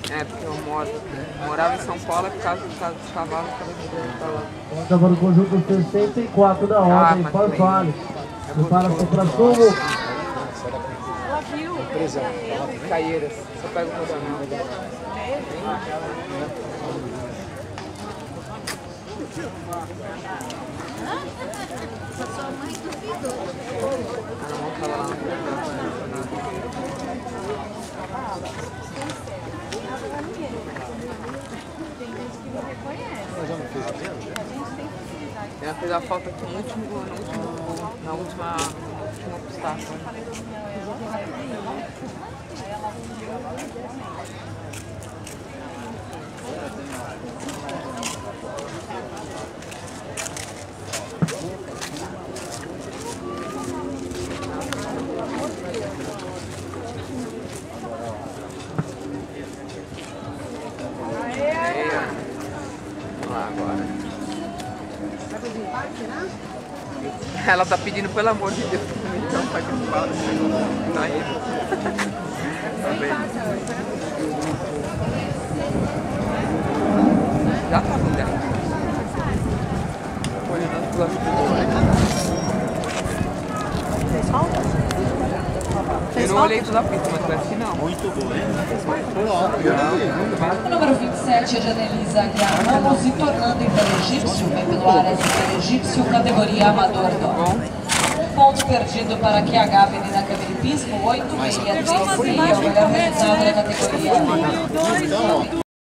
É, porque eu morava em São Paulo, por causa dos cavalos que eu me pra lá. Conta para o conjunto 64 da ordem, Farfalho. Prepara-se para Sul. Caieiras, só pega o profissional. Sua mãe duvidou. Ela não fala lá. Tem gente que não reconhece. A gente tem facilidade. Ela fez a falta aqui na última postagem. Agora. Ela tá pedindo pelo amor de Deus pra mim não participar. Tá indo. Tá bem. Já tá no dela. Olhando as duas coisas. Eu não olhei tudo a pista, mas parece que não. Muito bom, hein? O número 27 é de Anelisa Aguiar Ramos, se tornando Inter-Egípcio, vem pelo Aras Inter-Egípcio, categoria amador. Um ponto perdido para QH Avenida Cameripismo, 8,6. É o melhor resultado da categoria.